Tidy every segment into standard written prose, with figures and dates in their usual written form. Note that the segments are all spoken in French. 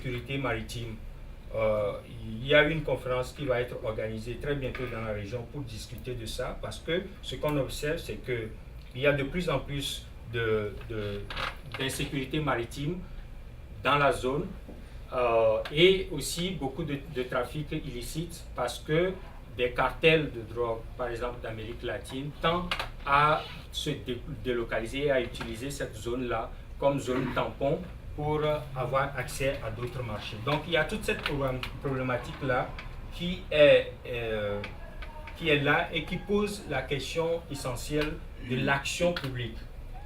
sécurité maritime, il y a une conférence qui va être organisée très bientôt dans la région pour discuter de ça, parce que ce qu'on observe, c'est qu'il y a de plus en plus d'insécurité maritime dans la zone, et aussi beaucoup de trafic illicite, parce que des cartels de drogue, par exemple d'Amérique latine, tendent à se délocaliser et à utiliser cette zone-là comme zone tampon pour avoir accès à d'autres marchés. Donc il y a toute cette problématique-là qui est là et qui pose la question essentielle de l'action publique.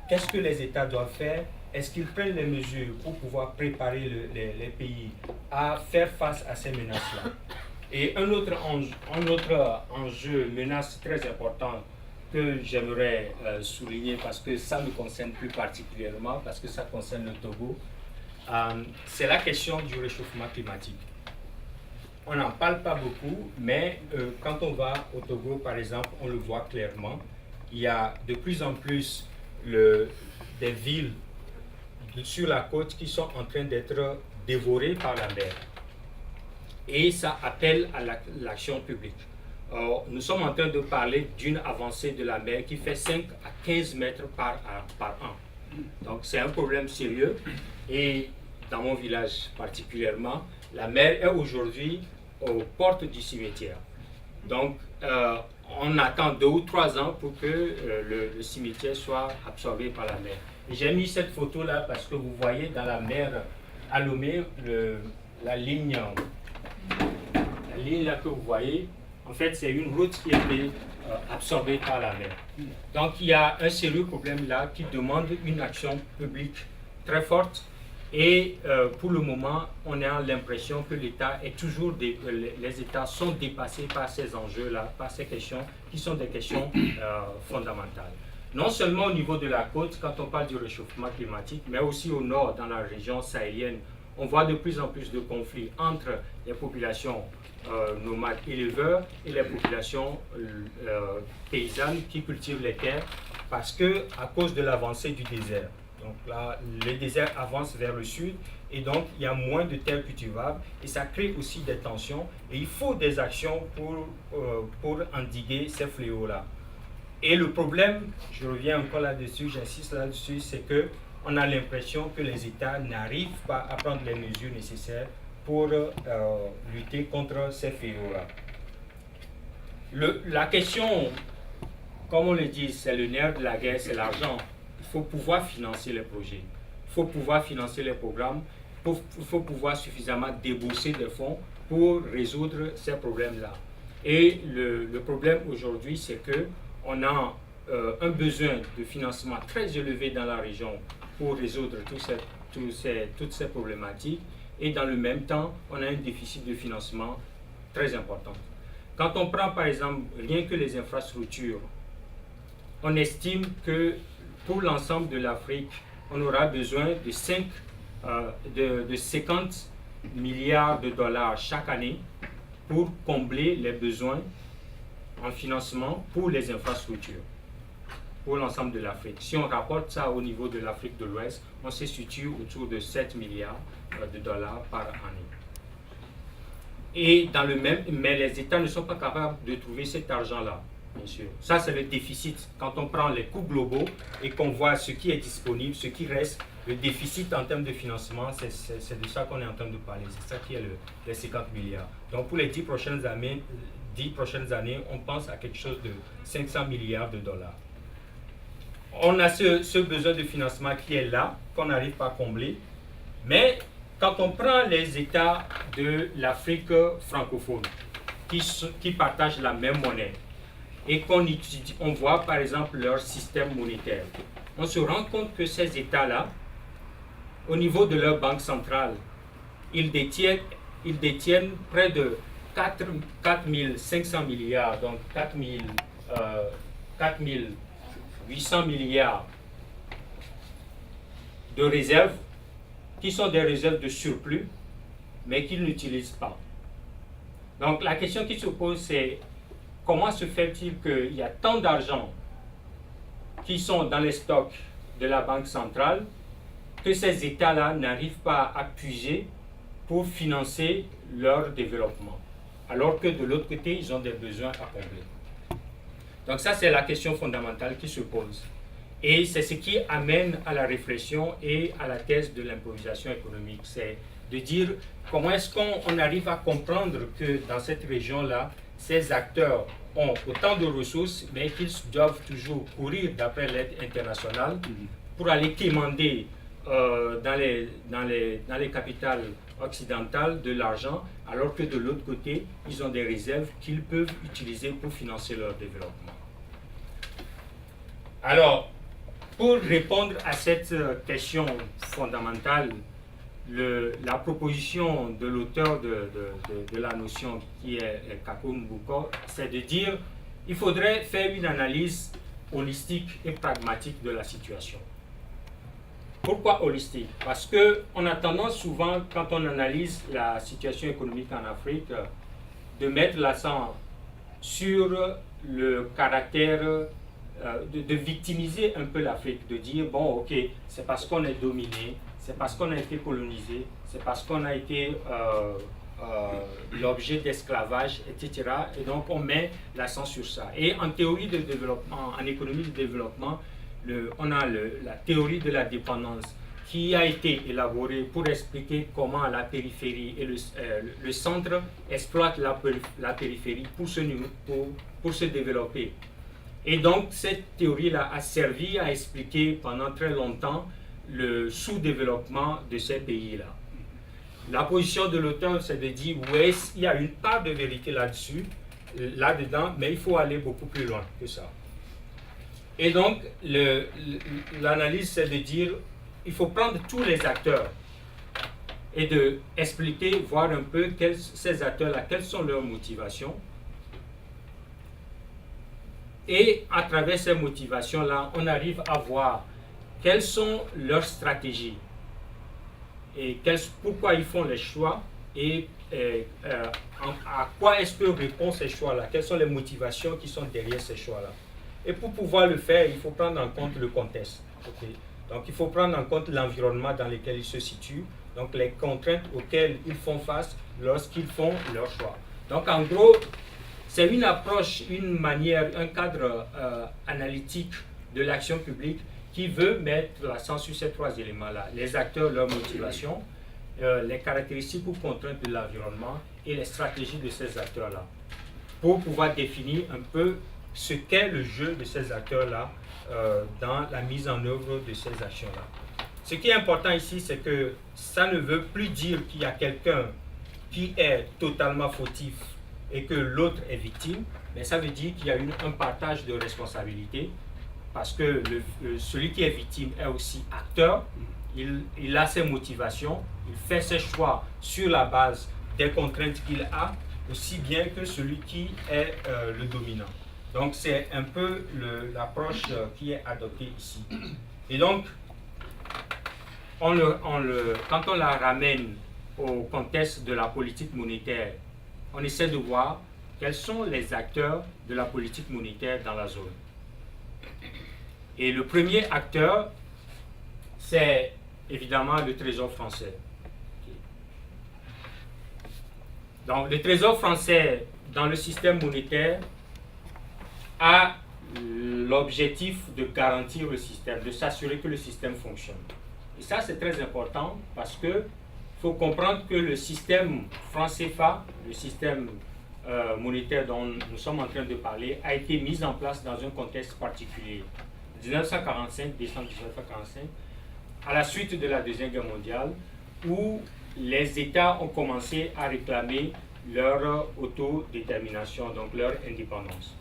Qu'est-ce que les États doivent faire? Est-ce qu'ils prennent les mesures pour pouvoir préparer les pays à faire face à ces menaces-là? Et un autre enjeu, menace très important que j'aimerais souligner, parce que ça me concerne plus particulièrement, parce que ça concerne le Togo, c'est la question du réchauffement climatique. On n'en parle pas beaucoup, mais quand on va au Togo, par exemple, on le voit clairement. Il y a de plus en plus des villes sur la côte qui sont en train d'être dévorées par la mer. Et ça appelle à l'action publique. Nous sommes en train de parler d'une avancée de la mer qui fait 5 à 15 mètres par an. Donc c'est un problème sérieux. Et dans mon village particulièrement, la mer est aujourd'hui aux portes du cimetière. Donc on attend 2 ou 3 ans pour que le cimetière soit absorbé par la mer. J'ai mis cette photo-là parce que vous voyez dans la mer à Lomé, la ligne là que vous voyez, en fait, c'est une route qui a été absorbée par la mer. Donc, il y a un sérieux problème là qui demande une action publique très forte. Et pour le moment, on a l'impression que l'État est toujours, les États sont dépassés par ces enjeux-là, par ces questions qui sont des questions fondamentales. Non seulement au niveau de la côte, quand on parle du réchauffement climatique, mais aussi au nord, dans la région sahélienne, on voit de plus en plus de conflits entre les populations nomades éleveurs et les populations paysannes qui cultivent les terres, parce que à cause de l'avancée du désert. Donc là, le désert avance vers le sud et donc il y a moins de terres cultivables et ça crée aussi des tensions et il faut des actions pour endiguer ces fléaux-là. Et le problème, je reviens encore là-dessus, j'insiste là-dessus, c'est qu'on a l'impression que les États n'arrivent pas à prendre les mesures nécessaires pour lutter contre ces fléaux-là. La question, comme on le dit, c'est le nerf de la guerre, c'est l'argent. Il faut pouvoir financer les projets, il faut pouvoir financer les programmes, il faut pouvoir suffisamment débourser des fonds pour résoudre ces problèmes-là. Et le problème aujourd'hui, c'est qu'on a un besoin de financement très élevé dans la région pour résoudre toutes ces problématiques. Et dans le même temps, on a un déficit de financement très important. Quand on prend par exemple rien que les infrastructures, on estime que pour l'ensemble de l'Afrique, on aura besoin de 50 milliards de dollars chaque année pour combler les besoins en financement pour les infrastructures, pour l'ensemble de l'Afrique. Si on rapporte ça au niveau de l'Afrique de l'Ouest, on se situe autour de 7 milliards de dollars par année. Et mais les États ne sont pas capables de trouver cet argent-là, bien sûr. Ça, c'est le déficit. Quand on prend les coûts globaux et qu'on voit ce qui est disponible, ce qui reste, le déficit en termes de financement, c'est de ça qu'on est en train de parler. C'est ça qui est les 50 milliards. Donc, pour les 10 prochaines années, on pense à quelque chose de 500 milliards de dollars. On a ce besoin de financement qui est là, qu'on n'arrive pas à combler. Mais quand on prend les États de l'Afrique francophone, qui partagent la même monnaie, et on voit par exemple leur système monétaire, on se rend compte que ces États-là, au niveau de leur banque centrale, ils détiennent près de 4 500 milliards, donc 4 800 milliards de réserves, qui sont des réserves de surplus, mais qu'ils n'utilisent pas. Donc la question qui se pose, c'est comment se fait-il qu'il y a tant d'argent qui sont dans les stocks de la Banque centrale que ces États-là n'arrivent pas à puiser pour financer leur développement, alors que de l'autre côté, ils ont des besoins à combler. Donc ça, c'est la question fondamentale qui se pose. Et c'est ce qui amène à la réflexion et à la thèse de l'improvisation économique. C'est de dire comment est-ce qu'on arrive à comprendre que dans cette région-là, ces acteurs ont autant de ressources, mais qu'ils doivent toujours courir d'après l'aide internationale pour aller quémander dans les capitales occidentales de l'argent, alors que de l'autre côté, ils ont des réserves qu'ils peuvent utiliser pour financer leur développement. Alors, pour répondre à cette question fondamentale, la proposition de l'auteur de la notion qui est Kaku Mbouko, c'est de dire qu'il faudrait faire une analyse holistique et pragmatique de la situation. Pourquoi holistique? Parce qu'on a tendance souvent, quand on analyse la situation économique en Afrique, de mettre l'accent sur le caractère, de victimiser un peu l'Afrique, de dire, bon, ok, c'est parce qu'on est dominé, c'est parce qu'on a été colonisé, c'est parce qu'on a été l'objet d'esclavage, etc. Et donc, on met l'accent sur ça. Et en théorie de développement, en économie de développement, on a la théorie de la dépendance qui a été élaborée pour expliquer comment la périphérie et le centre exploitent la périphérie pour se développer. Et donc, cette théorie-là a servi à expliquer pendant très longtemps le sous-développement de ces pays-là. La position de l'auteur, c'est de dire, oui, il y a une part de vérité là-dessus, là-dedans, mais il faut aller beaucoup plus loin que ça. Et donc, l'analyse, c'est de dire, il faut prendre tous les acteurs et de expliquer, voir un peu ces acteurs-là, quelles sont leurs motivations. Et à travers ces motivations-là, on arrive à voir quelles sont leurs stratégies et pourquoi ils font les choix et à quoi est-ce que répondent ces choix-là, quelles sont les motivations qui sont derrière ces choix-là. Et pour pouvoir le faire, il faut prendre en compte le contexte. Okay? Donc il faut prendre en compte l'environnement dans lequel ils se situent, donc les contraintes auxquelles ils font face lorsqu'ils font leur choix. Donc en gros, c'est une approche, une manière, un cadre analytique de l'action publique qui veut mettre l'accent sur ces trois éléments-là. Les acteurs, leur motivation, les caractéristiques ou contraintes de l'environnement et les stratégies de ces acteurs-là, pour pouvoir définir un peu ce qu'est le jeu de ces acteurs-là dans la mise en œuvre de ces actions-là. Ce qui est important ici, c'est que ça ne veut plus dire qu'il y a quelqu'un qui est totalement fautif et que l'autre est victime, mais ça veut dire qu'il y a un partage de responsabilité, parce que celui qui est victime est aussi acteur, il a ses motivations, il fait ses choix sur la base des contraintes qu'il a, aussi bien que celui qui est le dominant. Donc c'est un peu l'approche qui est adoptée ici. Et donc, quand on la ramène au contexte de la politique monétaire, on essaie de voir quels sont les acteurs de la politique monétaire dans la zone. Et le premier acteur, c'est évidemment le Trésor français. Donc le Trésor français, dans le système monétaire, a l'objectif de garantir le système, de s'assurer que le système fonctionne. Et ça, c'est très important parce qu'il faut comprendre que le système franc CFA, le système monétaire dont nous sommes en train de parler, a été mis en place dans un contexte particulier. 1945, décembre 1945, à la suite de la Deuxième Guerre mondiale, où les États ont commencé à réclamer leur autodétermination, donc leur indépendance.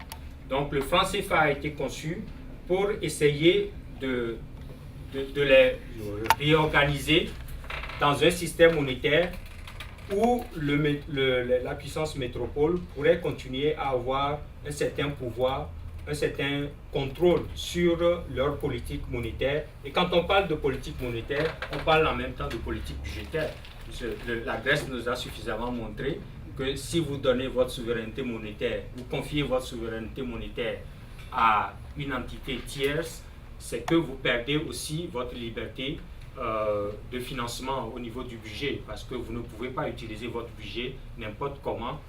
Donc le franc CFA a été conçu pour essayer de les réorganiser dans un système monétaire où la puissance métropole pourrait continuer à avoir un certain pouvoir, un certain contrôle sur leur politique monétaire. Et quand on parle de politique monétaire, on parle en même temps de politique budgétaire. La Grèce nous a suffisamment montré que si vous donnez votre souveraineté monétaire, vous confiez votre souveraineté monétaire à une entité tierce, c'est que vous perdez aussi votre liberté de financement au niveau du budget, parce que vous ne pouvez pas utiliser votre budget n'importe comment,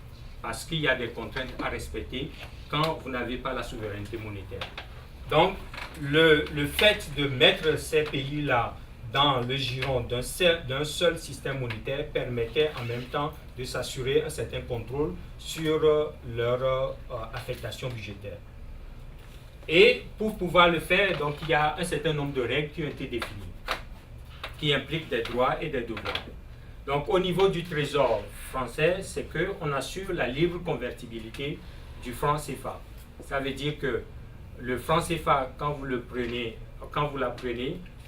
parce qu'il y a des contraintes à respecter quand vous n'avez pas la souveraineté monétaire. Donc, le fait de mettre ces pays-là dans le giron d'un seul système monétaire permettait en même temps de s'assurer un certain contrôle sur leur affectation budgétaire. Et pour pouvoir le faire, donc, il y a un certain nombre de règles qui ont été définies, qui impliquent des droits et des devoirs. Donc, au niveau du Trésor français, c'est qu'on assure la libre convertibilité du franc CFA. Ça veut dire que le franc CFA, quand vous l'apprenez,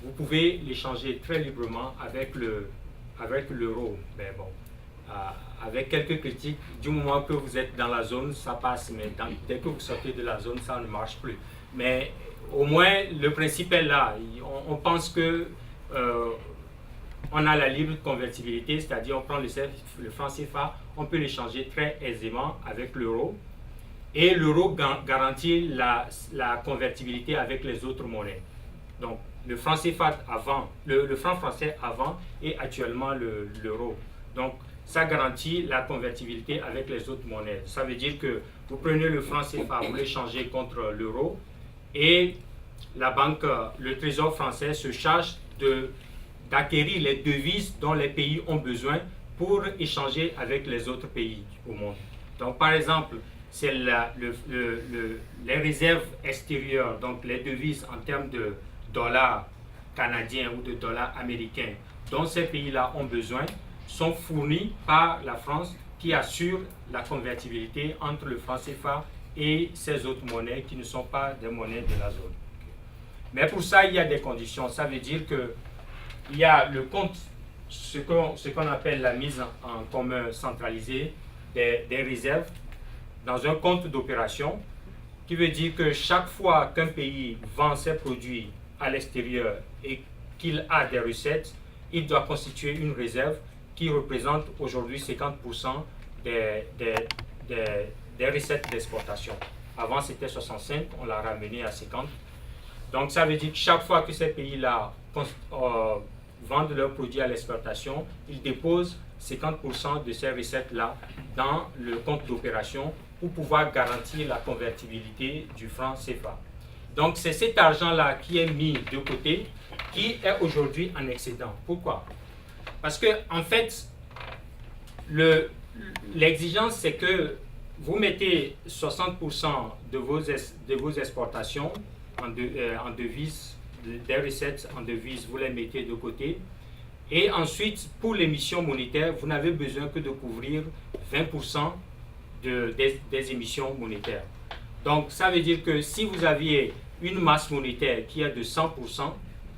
vous pouvez l'échanger très librement avec l'euro. Mais bon, avec quelques critiques, du moment que vous êtes dans la zone, ça passe, mais dès que vous sortez de la zone, ça ne marche plus. Mais au moins, le principe est là. On pense que on a la libre convertibilité, c'est-à-dire on prend le franc CFA, on peut l'échanger très aisément avec l'euro. Et l'euro garantit la convertibilité avec les autres monnaies. Donc, le franc CFA avant, le franc français avant et actuellement l'euro. Donc, ça garantit la convertibilité avec les autres monnaies. Ça veut dire que vous prenez le franc CFA, vous l'échangez contre l'euro et la banque, le Trésor français se charge d'acquérir les devises dont les pays ont besoin pour échanger avec les autres pays au monde. Donc, par exemple, c'est les réserves extérieures, donc les devises en termes de dollars canadiens ou de dollars américains dont ces pays-là ont besoin, sont fournies par la France qui assure la convertibilité entre le franc CFA et ces autres monnaies qui ne sont pas des monnaies de la zone. Mais pour ça, il y a des conditions. Ça veut dire qu'il y a le compte, ce qu'on appelle la mise en commun centralisée des réserves dans un compte d'opération, qui veut dire que chaque fois qu'un pays vend ses produits à l'extérieur et qu'il a des recettes, il doit constituer une réserve qui représente aujourd'hui 50% des recettes d'exportation. Avant, c'était 65, on l'a ramené à 50. Donc, ça veut dire que chaque fois que ces pays-là vendent leurs produits à l'exportation, ils déposent 50% de ces recettes-là dans le compte d'opération pour pouvoir garantir la convertibilité du franc CFA. Donc, c'est cet argent-là qui est mis de côté, qui est aujourd'hui en excédent. Pourquoi? Parce que, en fait, l'exigence, c'est que vous mettez 60% de vos exportations en devises, des recettes en devises, vous les mettez de côté. Et ensuite, pour l'émission monétaire, vous n'avez besoin que de couvrir 20% des émissions monétaires. Donc, ça veut dire que si vous aviez une masse monétaire qui est de 100%,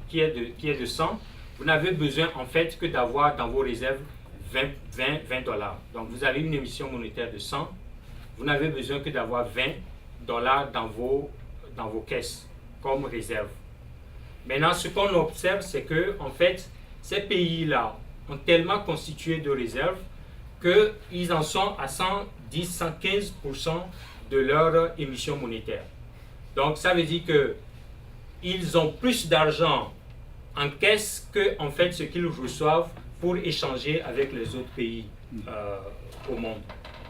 qui est de 100, vous n'avez besoin en fait que d'avoir dans vos réserves 20 dollars. Donc, vous avez une émission monétaire de 100, vous n'avez besoin que d'avoir 20 dollars dans vos caisses comme réserve. Maintenant, ce qu'on observe, c'est que en fait, ces pays-là ont tellement constitué de réserves qu'ils en sont à 110-115% de leur émission monétaire. Donc, ça veut dire qu'ils ont plus d'argent en caisse que en fait, ce qu'ils reçoivent pour échanger avec les autres pays au monde.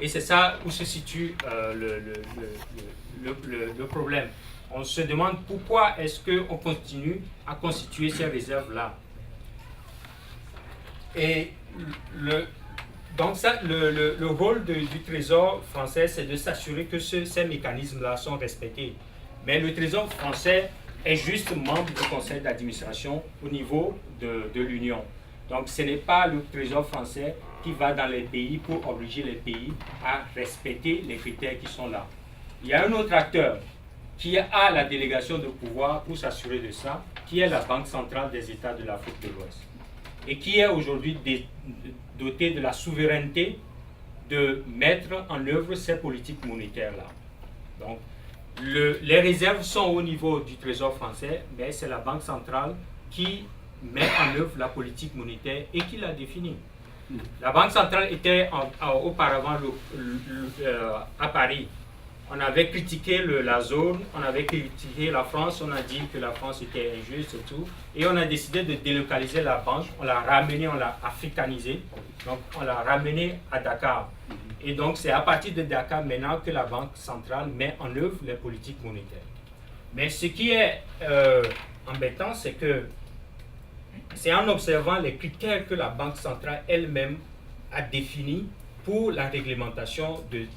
Et c'est ça où se situe le problème. On se demande pourquoi est-ce qu'on continue à constituer ces réserves-là. Et donc ça, le rôle du Trésor français, c'est de s'assurer que ces mécanismes-là sont respectés. Mais le Trésor français est juste membre du conseil d'administration au niveau de l'Union. Donc ce n'est pas le Trésor français qui va dans les pays pour obliger les pays à respecter les critères qui sont là. Il y a un autre acteur qui a la délégation de pouvoir pour s'assurer de ça, qui est la Banque centrale des États de l'Afrique de l'Ouest, et qui est aujourd'hui doté de la souveraineté de mettre en œuvre ces politiques monétaires-là. Donc, les réserves sont au niveau du Trésor français, mais c'est la Banque centrale qui met en œuvre la politique monétaire et qui la définit. La Banque centrale était auparavant à Paris, On avait critiqué la zone, on avait critiqué la France, on a dit que la France était injuste et tout. Et on a décidé de délocaliser la banque, on l'a ramenée, on l'a africanisée. Donc on l'a ramenée à Dakar. Et donc c'est à partir de Dakar maintenant que la Banque centrale met en œuvre les politiques monétaires. Mais ce qui est embêtant, c'est que c'est en observant les critères que la Banque centrale elle-même a définis pour la réglementation des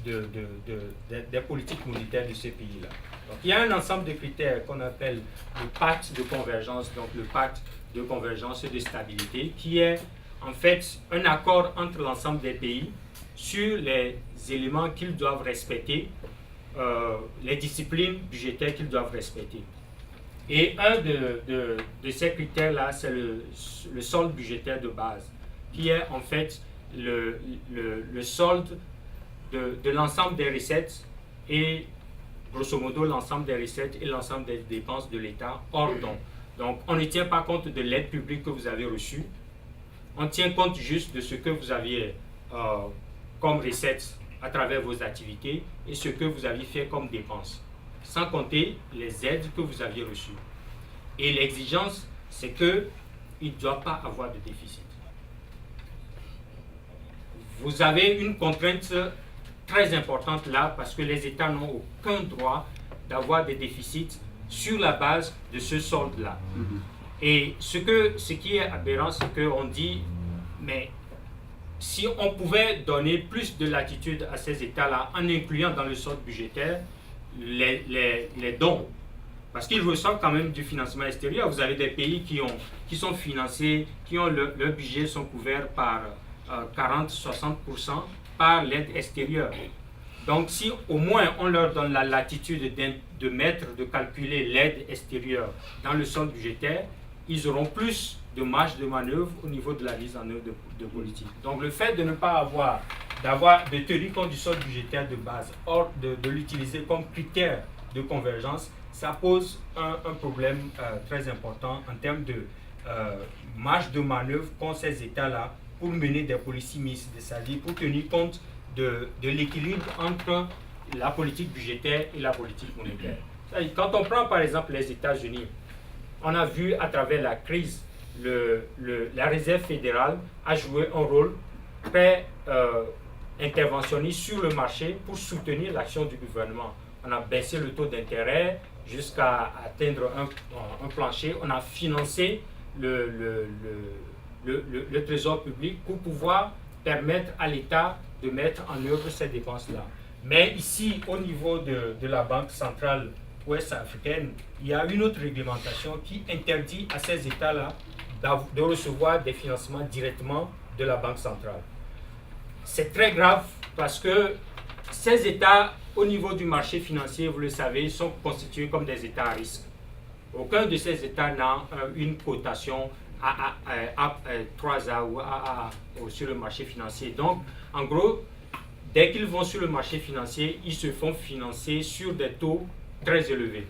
politiques monétaires de ces pays-là. Donc il y a un ensemble de critères qu'on appelle le pacte de convergence, donc le pacte de convergence et de stabilité, qui est en fait un accord entre l'ensemble des pays sur les éléments qu'ils doivent respecter, les disciplines budgétaires qu'ils doivent respecter. Et un de ces critères-là, c'est le solde budgétaire de base, qui est en fait le solde de l'ensemble des recettes et grosso modo l'ensemble des recettes et l'ensemble des dépenses de l'État hors don. Donc on ne tient pas compte de l'aide publique que vous avez reçue, on tient compte juste de ce que vous aviez comme recettes à travers vos activités et ce que vous aviez fait comme dépenses, sans compter les aides que vous aviez reçues. Et l'exigence, c'est qu'il ne doit pas avoir de déficit. Vous avez une contrainte très importante là parce que les États n'ont aucun droit d'avoir des déficits sur la base de ce solde-là. Et ce qui est aberrant, c'est qu'on dit, mais si on pouvait donner plus de latitude à ces États-là en incluant dans le solde budgétaire les dons, parce qu'ils reçoivent quand même du financement extérieur. Vous avez des pays qui sont financés, qui ont leur budget sont couverts par 40-60% par l'aide extérieure. Donc si au moins on leur donne la latitude de calculer l'aide extérieure dans le solde budgétaire, ils auront plus de marge de manœuvre au niveau de la mise en œuvre de politique. Donc le fait de ne pas de tenir compte du solde budgétaire de base, or de l'utiliser comme critère de convergence, ça pose un problème très important en termes de marge de manœuvre qu'ont ces États-là pour mener des politiques mixtes, c'est-à-dire pour tenir compte de l'équilibre entre la politique budgétaire et la politique monétaire. Quand on prend par exemple les États-Unis, on a vu à travers la crise, la Réserve fédérale a joué un rôle très interventionniste sur le marché pour soutenir l'action du gouvernement. On a baissé le taux d'intérêt jusqu'à atteindre un plancher. On a financé le trésor public pour pouvoir permettre à l'État de mettre en œuvre ces dépenses-là. Mais ici, au niveau de la Banque centrale ouest-africaine, il y a une autre réglementation qui interdit à ces États-là de recevoir des financements directement de la Banque centrale. C'est très grave parce que ces États, au niveau du marché financier, vous le savez, sont constitués comme des États à risque. Aucun de ces États n'a une cotation A3A ou AA sur le marché financier. Donc, en gros, dès qu'ils vont sur le marché financier, ils se font financer sur des taux très élevés.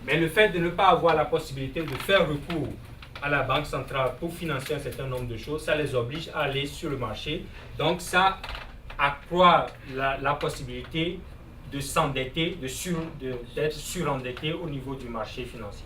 Mais le fait de ne pas avoir la possibilité de faire recours à la Banque centrale pour financer un certain nombre de choses, ça les oblige à aller sur le marché. Donc, ça accroît la possibilité de s'endetter, d'être surendetté au niveau du marché financier.